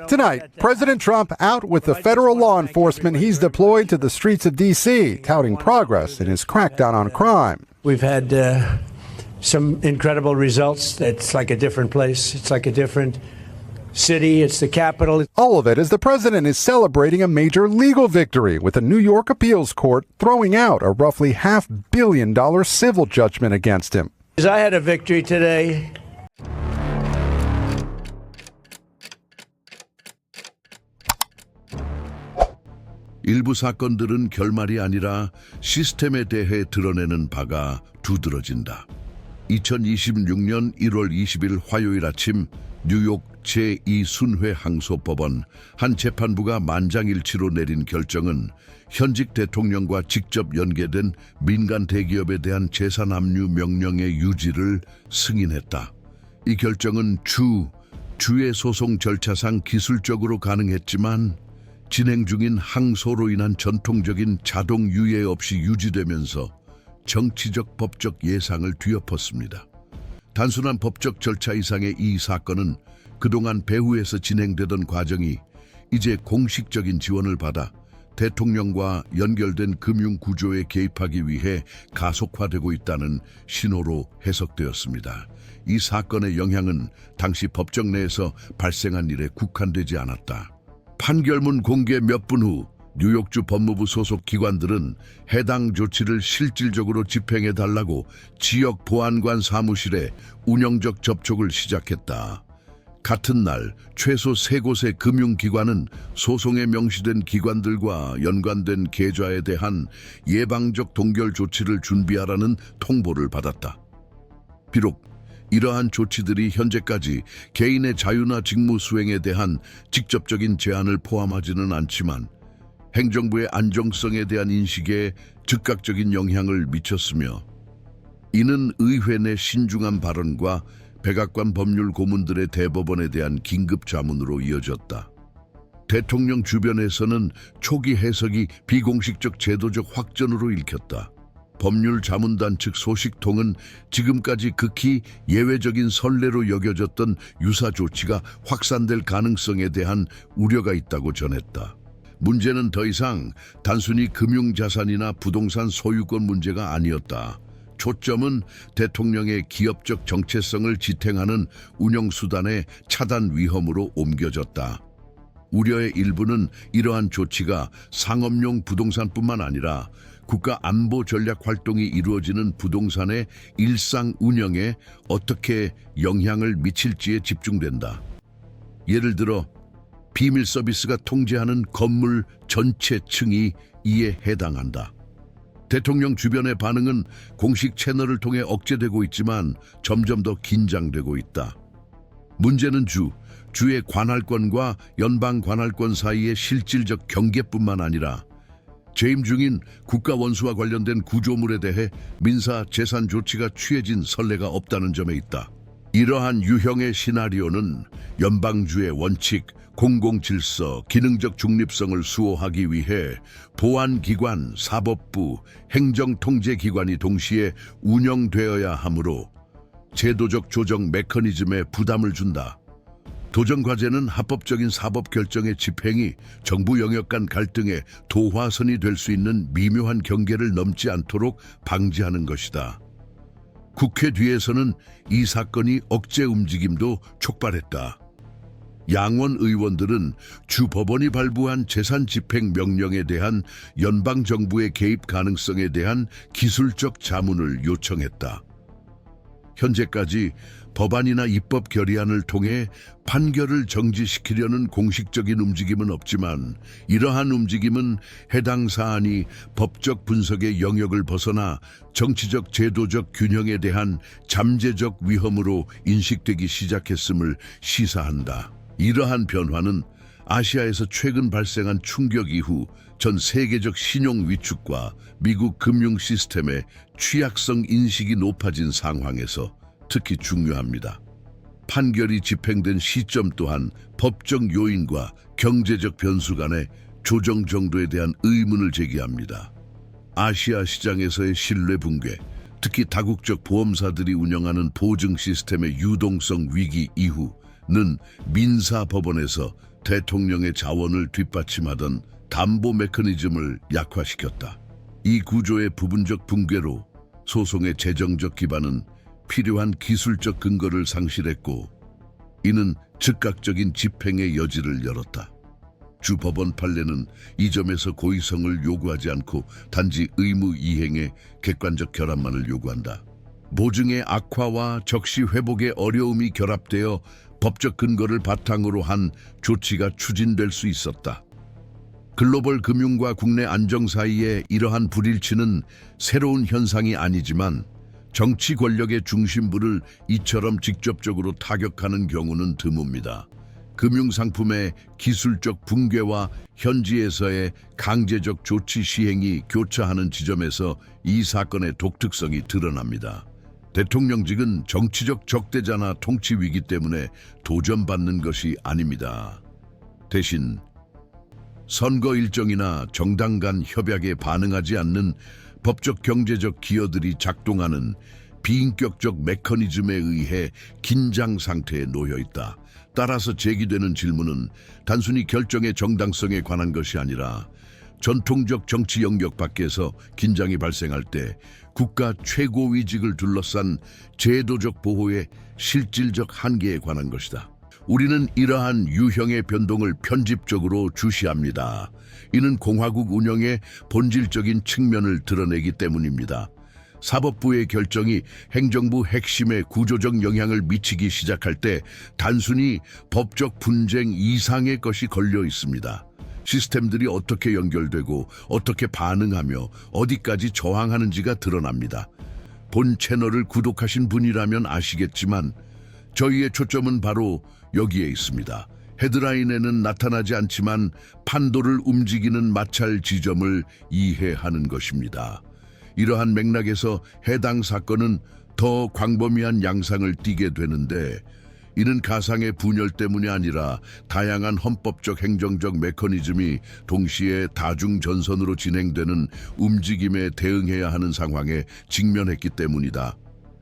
Tonight, President Trump out with the federal law enforcement he's deployed to the streets of D.C., touting progress in his crackdown on crime. We've had some incredible results. It's like a different place. It's like a different city. It's the capital. All of it as the president is celebrating a major legal victory with a New York appeals court throwing out a roughly $500 million civil judgment against him. I had a victory today. 일부 사건들은 결말이 아니라 시스템에 대해 드러내는 바가 두드러진다. 2026년 1월 20일 화요일 아침 뉴욕 제2순회 항소법원 한 재판부가 만장일치로 내린 결정은 현직 대통령과 직접 연계된 민간 대기업에 대한 재산 압류 명령의 유지를 승인했다. 이 결정은 주의 소송 절차상 기술적으로 가능했지만 진행 중인 항소로 인한 전통적인 자동 유예 없이 유지되면서 정치적 법적 예상을 뒤엎었습니다. 단순한 법적 절차 이상의 이 사건은 그동안 배후에서 진행되던 과정이 이제 공식적인 지원을 받아 대통령과 연결된 금융 구조에 개입하기 위해 가속화되고 있다는 신호로 해석되었습니다. 이 사건의 영향은 당시 법정 내에서 발생한 일에 국한되지 않았다. 판결문 공개 몇 분 후 뉴욕주 법무부 소속 기관들은 해당 조치를 실질적으로 집행해달라고 지역 보안관 사무실에 운영적 접촉을 시작했다. 같은 날 최소 3곳의 금융기관은 소송에 명시된 기관들과 연관된 계좌에 대한 예방적 동결 조치를 준비하라는 통보를 받았다. 비록 이러한 조치들이 현재까지 개인의 자유나 직무 수행에 대한 직접적인 제한을 포함하지는 않지만 행정부의 안정성에 대한 인식에 즉각적인 영향을 미쳤으며 이는 의회 내 신중한 발언과 백악관 법률 고문들의 대법원에 대한 긴급 자문으로 이어졌다. 대통령 주변에서는 초기 해석이 비공식적 제도적 확전으로 읽혔다. 법률 자문단 측 소식통은 지금까지 극히 예외적인 선례로 여겨졌던 유사 조치가 확산될 가능성에 대한 우려가 있다고 전했다. 문제는 더 이상 단순히 금융자산이나 부동산 소유권 문제가 아니었다. 초점은 대통령의 기업적 정체성을 지탱하는 운영수단의 차단 위험으로 옮겨졌다. 우려의 일부는 이러한 조치가 상업용 부동산뿐만 아니라 국가 안보 전략 활동이 이루어지는 부동산의 일상 운영에 어떻게 영향을 미칠지에 집중된다. 예를 들어 비밀 서비스가 통제하는 건물 전체 층이 이에 해당한다. 대통령 주변의 반응은 공식 채널을 통해 억제되고 있지만 점점 더 긴장되고 있다. 문제는 주의 관할권과 연방 관할권 사이의 실질적 경계뿐만 아니라 재임 중인 국가 원수와 관련된 구조물에 대해 민사 재산 조치가 취해진 선례가 없다는 점에 있다. 이러한 유형의 시나리오는 연방주의 원칙, 공공질서, 기능적 중립성을 수호하기 위해 보안기관, 사법부, 행정통제기관이 동시에 운영되어야 하므로 제도적 조정 메커니즘에 부담을 준다. 도전 과제는 합법적인 사법 결정의 집행이 정부 영역 간 갈등의 도화선이 될 수 있는 미묘한 경계를 넘지 않도록 방지하는 것이다. 국회 뒤에서는 이 사건이 억제 움직임도 촉발했다. 양원 의원들은 주 법원이 발부한 재산 집행 명령에 대한 연방정부의 개입 가능성에 대한 기술적 자문을 요청했다. 현재까지 법안이나 입법 결의안을 통해 판결을 정지시키려는 공식적인 움직임은 없지만 이러한 움직임은 해당 사안이 법적 분석의 영역을 벗어나 정치적 제도적 균형에 대한 잠재적 위험으로 인식되기 시작했음을 시사한다. 이러한 변화는 아시아에서 최근 발생한 충격 이후 전 세계적 신용 위축과 미국 금융 시스템의 취약성 인식이 높아진 상황에서 특히 중요합니다. 판결이 집행된 시점 또한 법적 요인과 경제적 변수 간의 조정 정도에 대한 의문을 제기합니다. 아시아 시장에서의 신뢰 붕괴, 특히 다국적 보험사들이 운영하는 보증 시스템의 유동성 위기 이후 민사법원에서 대통령의 자원을 뒷받침하던 담보 메커니즘을 약화시켰다. 이 구조의 부분적 붕괴로 소송의 재정적 기반은 필요한 기술적 근거를 상실했고, 이는 즉각적인 집행의 여지를 열었다. 주법원 판례는 이 점에서 고의성을 요구하지 않고 단지 의무 이행의 객관적 결함만을 요구한다. 보증의 악화와 적시 회복의 어려움이 결합되어 법적 근거를 바탕으로 한 조치가 추진될 수 있었다. 글로벌 금융과 국내 안정 사이에 이러한 불일치는 새로운 현상이 아니지만 정치 권력의 중심부를 이처럼 직접적으로 타격하는 경우는 드뭅니다. 금융상품의 기술적 붕괴와 현지에서의 강제적 조치 시행이 교차하는 지점에서 이 사건의 독특성이 드러납니다. 대통령직은 정치적 적대자나 통치 위기 때문에 도전받는 것이 아닙니다. 대신 선거 일정이나 정당 간 협약에 반응하지 않는 법적 경제적 기여들이 작동하는 비인격적 메커니즘에 의해 긴장 상태에 놓여 있다. 따라서 제기되는 질문은 단순히 결정의 정당성에 관한 것이 아니라 전통적 정치 영역 밖에서 긴장이 발생할 때 국가 최고위직을 둘러싼 제도적 보호의 실질적 한계에 관한 것이다. 우리는 이러한 유형의 변동을 편집적으로 주시합니다. 이는 공화국 운영의 본질적인 측면을 드러내기 때문입니다. 사법부의 결정이 행정부 핵심에 구조적 영향을 미치기 시작할 때 단순히 법적 분쟁 이상의 것이 걸려 있습니다. 시스템들이 어떻게 연결되고 어떻게 반응하며 어디까지 저항하는지가 드러납니다. 본 채널을 구독하신 분이라면 아시겠지만 저희의 초점은 바로 여기에 있습니다. 헤드라인에는 나타나지 않지만 판도를 움직이는 마찰 지점을 이해하는 것입니다. 이러한 맥락에서 해당 사건은 더 광범위한 양상을 띠게 되는데, 이는 가상의 분열 때문이 아니라 다양한 헌법적 행정적 메커니즘이 동시에 다중전선으로 진행되는 움직임에 대응해야 하는 상황에 직면했기 때문이다.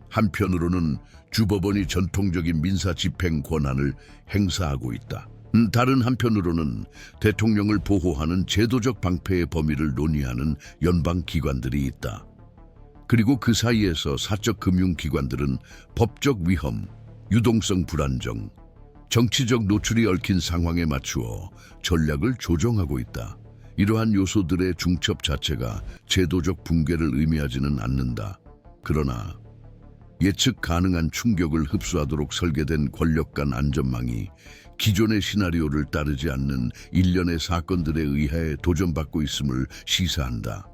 한편으로는 주법원이 전통적인 민사 집행 권한을 행사하고 있다. 다른 한편으로는 대통령을 보호하는 제도적 방패의 범위를 논의하는 연방기관들이 있다. 그리고 그 사이에서 사적 금융기관들은 법적 위험, 유동성 불안정, 정치적 노출이 얽힌 상황에 맞추어 전략을 조정하고 있다. 이러한 요소들의 중첩 자체가 제도적 붕괴를 의미하지는 않는다. 그러나 예측 가능한 충격을 흡수하도록 설계된 권력 간 안전망이 기존의 시나리오를 따르지 않는 일련의 사건들에 의해 도전받고 있음을 시사한다.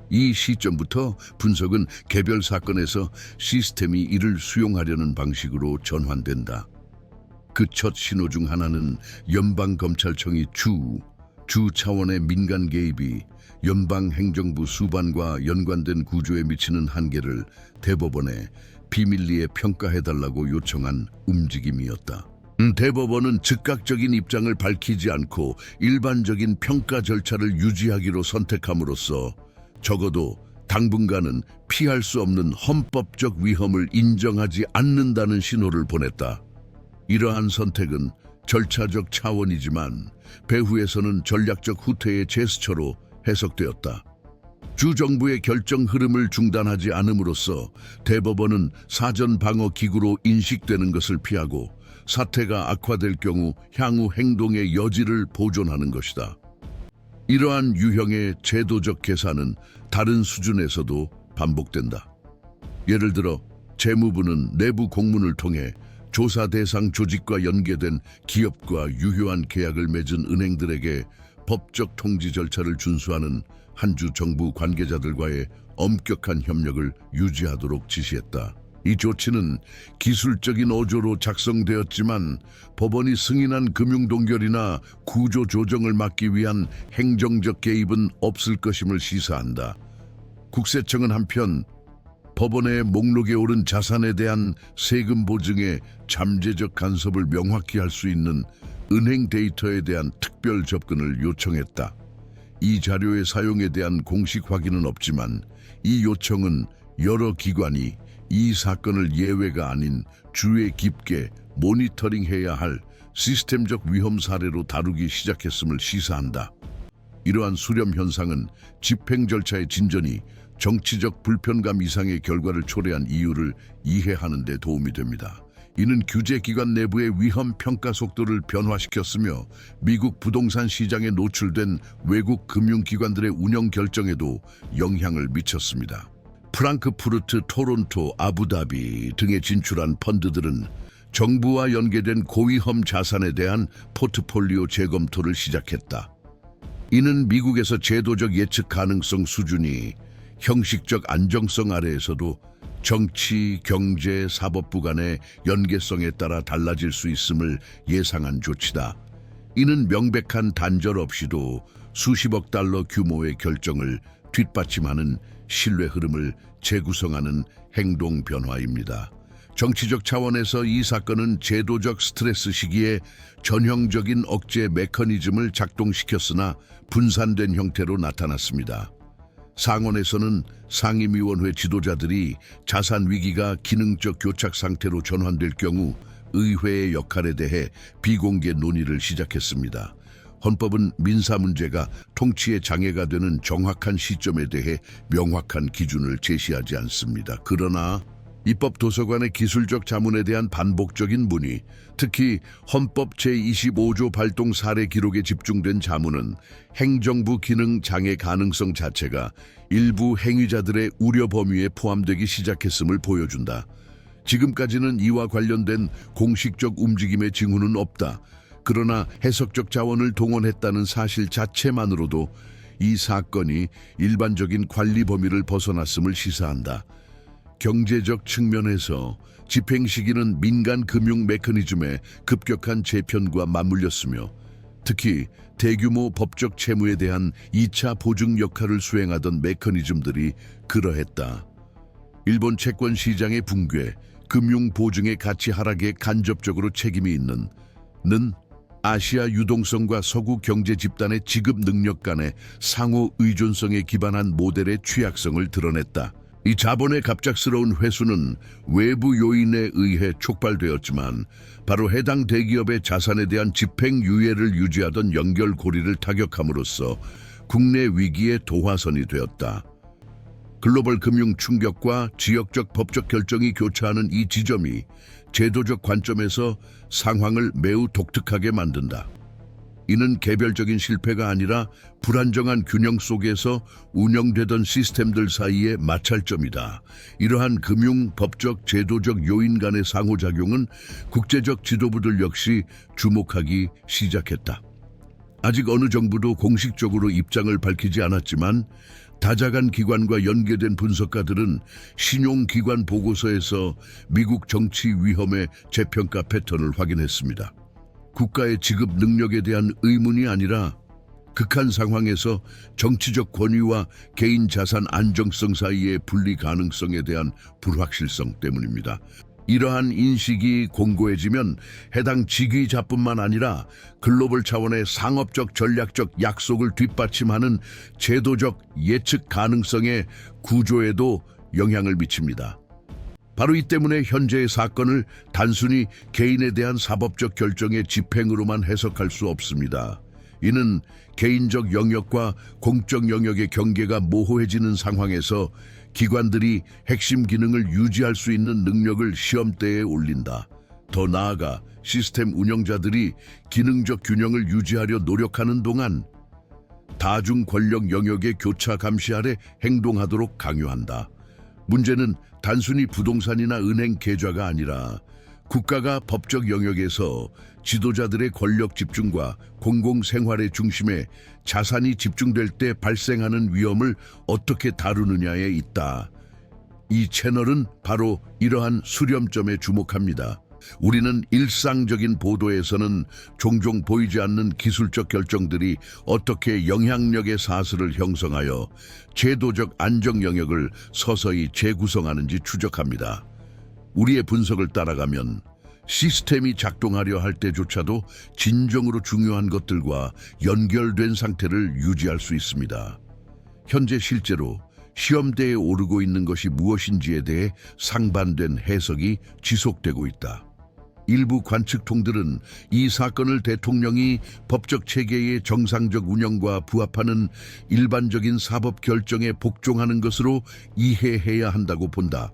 이 시점부터 분석은 개별 사건에서 시스템이 이를 수용하려는 방식으로 전환된다. 그 첫 신호 중 하나는 연방검찰청이 주 차원의 민간 개입이 연방행정부 수반과 연관된 구조에 미치는 한계를 대법원에 비밀리에 평가해달라고 요청한 움직임이었다. 대법원은 즉각적인 입장을 밝히지 않고 일반적인 평가 절차를 유지하기로 선택함으로써 적어도 당분간은 피할 수 없는 헌법적 위험을 인정하지 않는다는 신호를 보냈다. 이러한 선택은 절차적 차원이지만 배후에서는 전략적 후퇴의 제스처로 해석되었다. 주정부의 결정 흐름을 중단하지 않음으로써 대법원은 사전 방어 기구로 인식되는 것을 피하고 사태가 악화될 경우 향후 행동의 여지를 보존하는 것이다. 이러한 유형의 제도적 계산은 다른 수준에서도 반복된다. 예를 들어 재무부는 내부 공문을 통해 조사 대상 조직과 연계된 기업과 유효한 계약을 맺은 은행들에게 법적 통지 절차를 준수하는 한 주 정부 관계자들과의 엄격한 협력을 유지하도록 지시했다. 이 조치는 기술적인 어조로 작성되었지만 법원이 승인한 금융동결이나 구조 조정을 막기 위한 행정적 개입은 없을 것임을 시사한다. 국세청은 한편 법원의 목록에 오른 자산에 대한 세금 보증의 잠재적 간섭을 명확히 할 수 있는 은행 데이터에 대한 특별 접근을 요청했다. 이 자료의 사용에 대한 공식 확인은 없지만 이 요청은 여러 기관이 이 사건을 예외가 아닌 주의 깊게 모니터링해야 할 시스템적 위험 사례로 다루기 시작했음을 시사한다. 이러한 수렴 현상은 집행 절차의 진전이 정치적 불편감 이상의 결과를 초래한 이유를 이해하는 데 도움이 됩니다. 이는 규제기관 내부의 위험 평가 속도를 변화시켰으며 미국 부동산 시장에 노출된 외국 금융기관들의 운영 결정에도 영향을 미쳤습니다. 프랑크푸르트, 토론토, 아부다비 등에 진출한 펀드들은 정부와 연계된 고위험 자산에 대한 포트폴리오 재검토를 시작했다. 이는 미국에서 제도적 예측 가능성 수준이 형식적 안정성 아래에서도 정치, 경제, 사법부 간의 연계성에 따라 달라질 수 있음을 예상한 조치다. 이는 명백한 단절 없이도 수십억 달러 규모의 결정을 뒷받침하는 신뢰 흐름을 재구성하는 행동 변화입니다. 정치적 차원에서 이 사건은 제도적 스트레스 시기에 전형적인 억제 메커니즘을 작동시켰으나 분산된 형태로 나타났습니다. 상원에서는 상임위원회 지도자들이 자산 위기가 기능적 교착 상태로 전환될 경우 의회의 역할에 대해 비공개 논의를 시작했습니다. 헌법은 민사 문제가 통치의 장애가 되는 정확한 시점에 대해 명확한 기준을 제시하지 않습니다. 그러나 입법 도서관의 기술적 자문에 대한 반복적인 문의, 특히 헌법 제25조 발동 사례 기록에 집중된 자문은 행정부 기능 장애 가능성 자체가 일부 행위자들의 우려 범위에 포함되기 시작했음을 보여준다. 지금까지는 이와 관련된 공식적 움직임의 징후는 없다. 그러나 해석적 자원을 동원했다는 사실 자체만으로도 이 사건이 일반적인 관리 범위를 벗어났음을 시사한다. 경제적 측면에서 집행 시기는 민간 금융 메커니즘의 급격한 재편과 맞물렸으며 특히 대규모 법적 채무에 대한 2차 보증 역할을 수행하던 메커니즘들이 그러했다. 일본 채권 시장의 붕괴, 금융 보증의 가치 하락에 간접적으로 책임이 있는 아시아 유동성과 서구 경제 집단의 지급 능력 간의 상호 의존성에 기반한 모델의 취약성을 드러냈다. 이 자본의 갑작스러운 회수는 외부 요인에 의해 촉발되었지만 바로 해당 대기업의 자산에 대한 집행 유예를 유지하던 연결고리를 타격함으로써 국내 위기의 도화선이 되었다. 글로벌 금융 충격과 지역적 법적 결정이 교차하는 이 지점이 제도적 관점에서 상황을 매우 독특하게 만든다. 이는 개별적인 실패가 아니라 불안정한 균형 속에서 운영되던 시스템들 사이의 마찰점이다. 이러한 금융, 법적, 제도적 요인 간의 상호작용은 국제적 지도부들 역시 주목하기 시작했다. 아직 어느 정부도 공식적으로 입장을 밝히지 않았지만 다자간 기관과 연계된 분석가들은 신용기관 보고서에서 미국 정치 위험의 재평가 패턴을 확인했습니다. 국가의 지급 능력에 대한 의문이 아니라 극한 상황에서 정치적 권위와 개인 자산 안정성 사이의 분리 가능성에 대한 불확실성 때문입니다. 이러한 인식이 공고해지면 해당 직위자뿐만 아니라 글로벌 차원의 상업적 전략적 약속을 뒷받침하는 제도적 예측 가능성의 구조에도 영향을 미칩니다. 바로 이 때문에 현재의 사건을 단순히 개인에 대한 사법적 결정의 집행으로만 해석할 수 없습니다. 이는 개인적 영역과 공적 영역의 경계가 모호해지는 상황에서 기관들이 핵심 기능을 유지할 수 있는 능력을 시험대에 올린다. 더 나아가 시스템 운영자들이 기능적 균형을 유지하려 노력하는 동안 다중 권력 영역의 교차 감시 아래 행동하도록 강요한다. 문제는 단순히 부동산이나 은행 계좌가 아니라 국가가 법적 영역에서 지도자들의 권력 집중과 공공생활의 중심에 자산이 집중될 때 발생하는 위험을 어떻게 다루느냐에 있다. 이 채널은 바로 이러한 수렴점에 주목합니다. 우리는 일상적인 보도에서는 종종 보이지 않는 기술적 결정들이 어떻게 영향력의 사슬을 형성하여 제도적 안정 영역을 서서히 재구성하는지 추적합니다. 우리의 분석을 따라가면 시스템이 작동하려 할 때조차도 진정으로 중요한 것들과 연결된 상태를 유지할 수 있습니다. 현재 실제로 시험대에 오르고 있는 것이 무엇인지에 대해 상반된 해석이 지속되고 있다. 일부 관측통들은 이 사건을 대통령이 법적 체계의 정상적 운영과 부합하는 일반적인 사법 결정에 복종하는 것으로 이해해야 한다고 본다.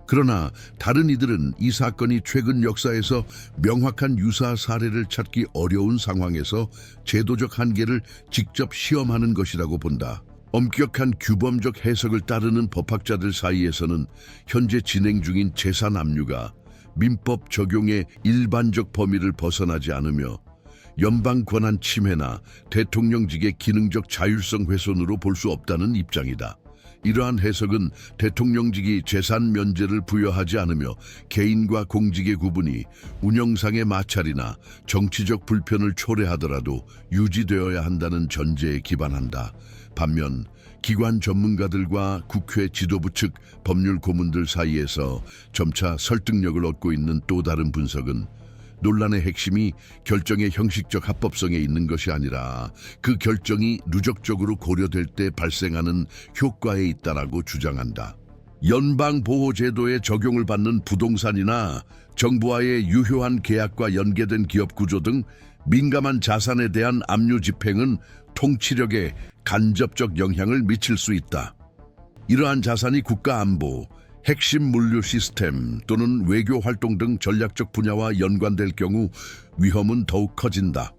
그러나 다른 이들은 이 사건이 최근 역사에서 명확한 유사 사례를 찾기 어려운 상황에서 제도적 한계를 직접 시험하는 것이라고 본다. 엄격한 규범적 해석을 따르는 법학자들 사이에서는 현재 진행 중인 재산 압류가 민법 적용의 일반적 범위를 벗어나지 않으며 연방 권한 침해나 대통령직의 기능적 자율성 훼손으로 볼 수 없다는 입장이다. 이러한 해석은 대통령직이 재산 면제를 부여하지 않으며 개인과 공직의 구분이 운영상의 마찰이나 정치적 불편을 초래하더라도 유지되어야 한다는 전제에 기반한다. 반면 기관 전문가들과 국회 지도부 측 법률 고문들 사이에서 점차 설득력을 얻고 있는 또 다른 분석은 논란의 핵심이 결정의 형식적 합법성에 있는 것이 아니라 그 결정이 누적적으로 고려될 때 발생하는 효과에 있다라고 주장한다. 연방보호제도의 적용을 받는 부동산이나 정부와의 유효한 계약과 연계된 기업 구조 등 민감한 자산에 대한 압류 집행은 통치력에 간접적 영향을 미칠 수 있다. 이러한 자산이 국가 안보, 핵심 물류 시스템 또는 외교 활동 등 전략적 분야와 연관될 경우 위험은 더욱 커진다.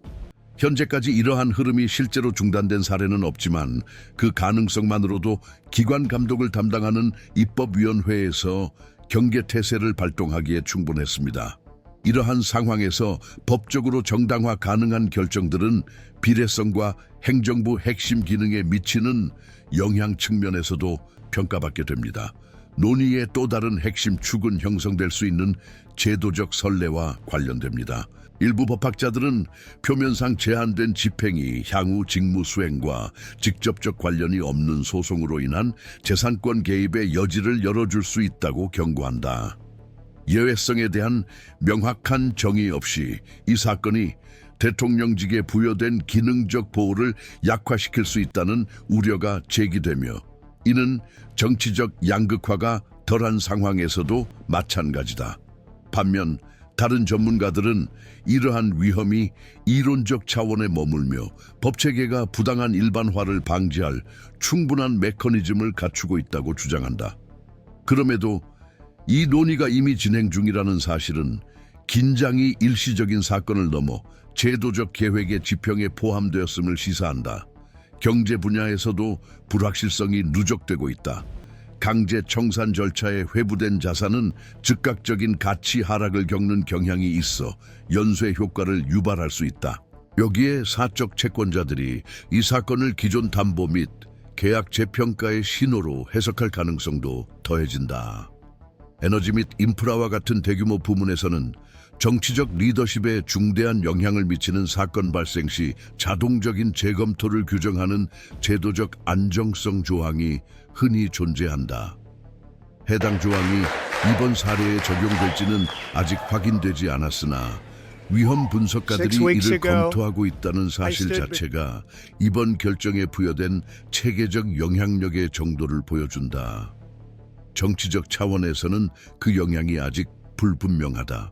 현재까지 이러한 흐름이 실제로 중단된 사례는 없지만 그 가능성만으로도 기관 감독을 담당하는 입법위원회에서 경계태세를 발동하기에 충분했습니다. 이러한 상황에서 법적으로 정당화 가능한 결정들은 비례성과 행정부 핵심 기능에 미치는 영향 측면에서도 평가받게 됩니다. 논의의 또 다른 핵심 축은 형성될 수 있는 제도적 선례와 관련됩니다. 일부 법학자들은 표면상 제한된 집행이 향후 직무 수행과 직접적 관련이 없는 소송으로 인한 재산권 개입의 여지를 열어줄 수 있다고 경고한다. 예외성에 대한 명확한 정의 없이 이 사건이 대통령직에 부여된 기능적 보호를 약화시킬 수 있다는 우려가 제기되며 이는 정치적 양극화가 덜한 상황에서도 마찬가지다. 반면 다른 전문가들은 이러한 위험이 이론적 차원에 머물며 법체계가 부당한 일반화를 방지할 충분한 메커니즘을 갖추고 있다고 주장한다. 그럼에도 이 논의가 이미 진행 중이라는 사실은 긴장이 일시적인 사건을 넘어 제도적 계획의 지평에 포함되었음을 시사한다. 경제 분야에서도 불확실성이 누적되고 있다. 강제 청산 절차에 회부된 자산은 즉각적인 가치 하락을 겪는 경향이 있어 연쇄 효과를 유발할 수 있다. 여기에 사적 채권자들이 이 사건을 기존 담보 및 계약 재평가의 신호로 해석할 가능성도 더해진다. 에너지 및 인프라와 같은 대규모 부문에서는 정치적 리더십에 중대한 영향을 미치는 사건 발생 시 자동적인 재검토를 규정하는 제도적 안정성 조항이 흔히 존재한다. 해당 조항이 이번 사례에 적용될지는 아직 확인되지 않았으나 위험 분석가들이 이를 검토하고 있다는 사실 자체가 이번 결정에 부여된 체계적 영향력의 정도를 보여준다. 정치적 차원에서는 그 영향이 아직 불분명하다.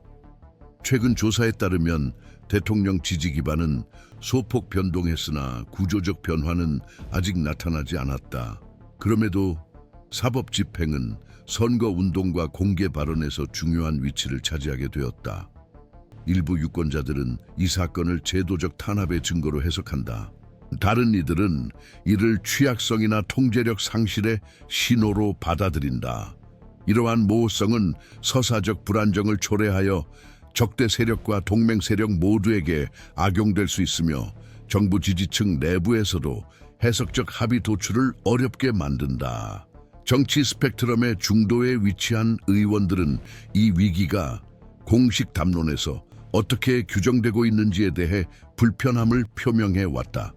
최근 조사에 따르면 대통령 지지 기반은 소폭 변동했으나 구조적 변화는 아직 나타나지 않았다. 그럼에도 사법 집행은 선거 운동과 공개 발언에서 중요한 위치를 차지하게 되었다. 일부 유권자들은 이 사건을 제도적 탄압의 증거로 해석한다. 다른 이들은 이를 취약성이나 통제력 상실의 신호로 받아들인다. 이러한 모호성은 서사적 불안정을 초래하여 적대 세력과 동맹 세력 모두에게 악용될 수 있으며 정부 지지층 내부에서도 해석적 합의 도출을 어렵게 만든다. 정치 스펙트럼의 중도에 위치한 의원들은 이 위기가 공식 담론에서 어떻게 규정되고 있는지에 대해 불편함을 표명해 왔다.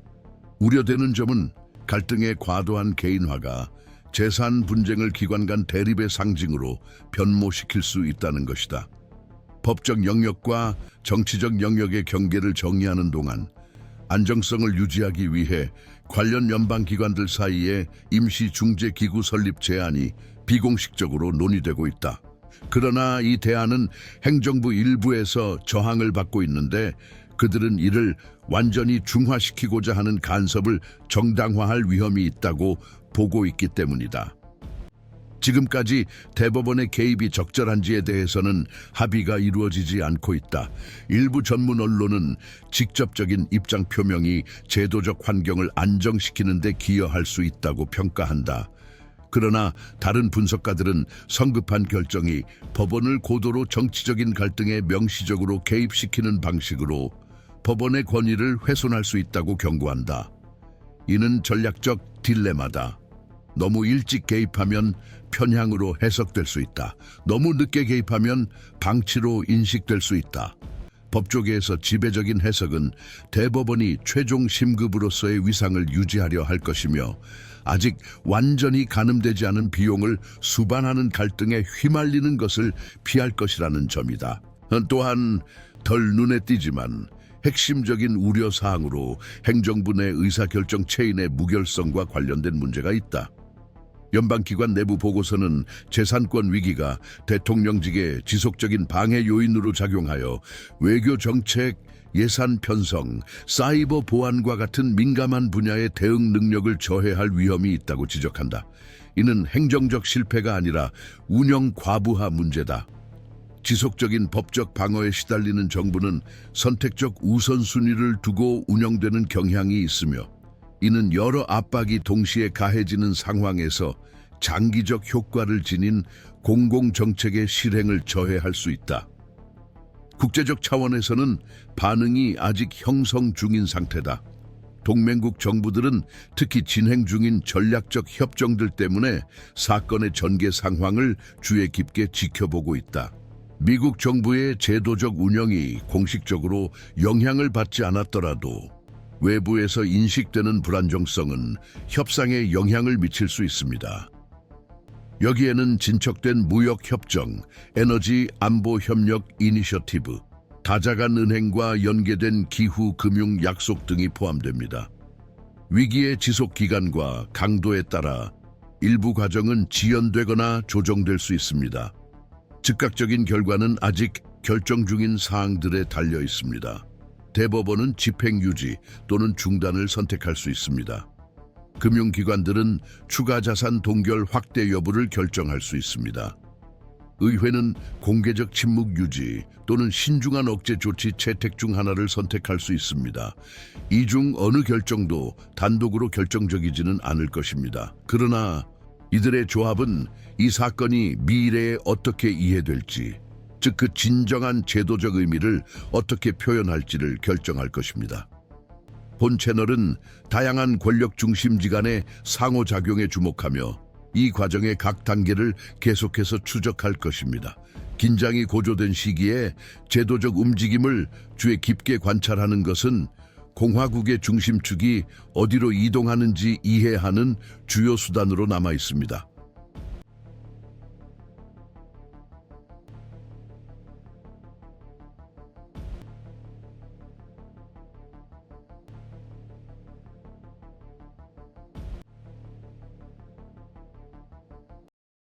우려되는 점은 갈등의 과도한 개인화가 재산 분쟁을 기관 간 대립의 상징으로 변모시킬 수 있다는 것이다. 법적 영역과 정치적 영역의 경계를 정의하는 동안 안정성을 유지하기 위해 관련 연방기관들 사이에 임시 중재기구 설립 제안이 비공식적으로 논의되고 있다. 그러나 이 대안은 행정부 일부에서 저항을 받고 있는데 그들은 이를 완전히 중화시키고자 하는 간섭을 정당화할 위험이 있다고 보고 있기 때문이다. 지금까지 대법원의 개입이 적절한지에 대해서는 합의가 이루어지지 않고 있다. 일부 전문 언론은 직접적인 입장 표명이 제도적 환경을 안정시키는 데 기여할 수 있다고 평가한다. 그러나 다른 분석가들은 성급한 결정이 법원을 고도로 정치적인 갈등에 명시적으로 개입시키는 방식으로 법원의 권위를 훼손할 수 있다고 경고한다. 이는 전략적 딜레마다. 너무 일찍 개입하면 편향으로 해석될 수 있다. 너무 늦게 개입하면 방치로 인식될 수 있다. 법조계에서 지배적인 해석은 대법원이 최종 심급으로서의 위상을 유지하려 할 것이며 아직 완전히 가늠되지 않은 비용을 수반하는 갈등에 휘말리는 것을 피할 것이라는 점이다. 또한 덜 눈에 띄지만 핵심적인 우려사항으로 행정부 내 의사결정 체인의 무결성과 관련된 문제가 있다. 연방기관 내부 보고서는 재산권 위기가 대통령직의 지속적인 방해 요인으로 작용하여 외교정책, 예산 편성, 사이버 보안과 같은 민감한 분야의 대응 능력을 저해할 위험이 있다고 지적한다. 이는 행정적 실패가 아니라 운영 과부하 문제다. 지속적인 법적 방어에 시달리는 정부는 선택적 우선순위를 두고 운영되는 경향이 있으며 이는 여러 압박이 동시에 가해지는 상황에서 장기적 효과를 지닌 공공정책의 실행을 저해할 수 있다. 국제적 차원에서는 반응이 아직 형성 중인 상태다. 동맹국 정부들은 특히 진행 중인 전략적 협정들 때문에 사건의 전개 상황을 주의 깊게 지켜보고 있다. 미국 정부의 제도적 운영이 공식적으로 영향을 받지 않았더라도 외부에서 인식되는 불안정성은 협상에 영향을 미칠 수 있습니다. 여기에는 진척된 무역협정, 에너지 안보 협력 이니셔티브, 다자간 은행과 연계된 기후 금융 약속 등이 포함됩니다. 위기의 지속 기간과 강도에 따라 일부 과정은 지연되거나 조정될 수 있습니다. 즉각적인 결과는 아직 결정 중인 사항들에 달려 있습니다. 대법원은 집행 유지 또는 중단을 선택할 수 있습니다. 금융기관들은 추가 자산 동결 확대 여부를 결정할 수 있습니다. 의회는 공개적 침묵 유지 또는 신중한 억제 조치 채택 중 하나를 선택할 수 있습니다. 이 중 어느 결정도 단독으로 결정적이지는 않을 것입니다. 그러나 이들의 조합은 이 사건이 미래에 어떻게 이해될지, 즉 그 진정한 제도적 의미를 어떻게 표현할지를 결정할 것입니다. 본 채널은 다양한 권력 중심지 간의 상호작용에 주목하며 이 과정의 각 단계를 계속해서 추적할 것입니다. 긴장이 고조된 시기에 제도적 움직임을 주의 깊게 관찰하는 것은 공화국의 중심축이 어디로 이동하는지 이해하는 주요 수단으로 남아 있습니다.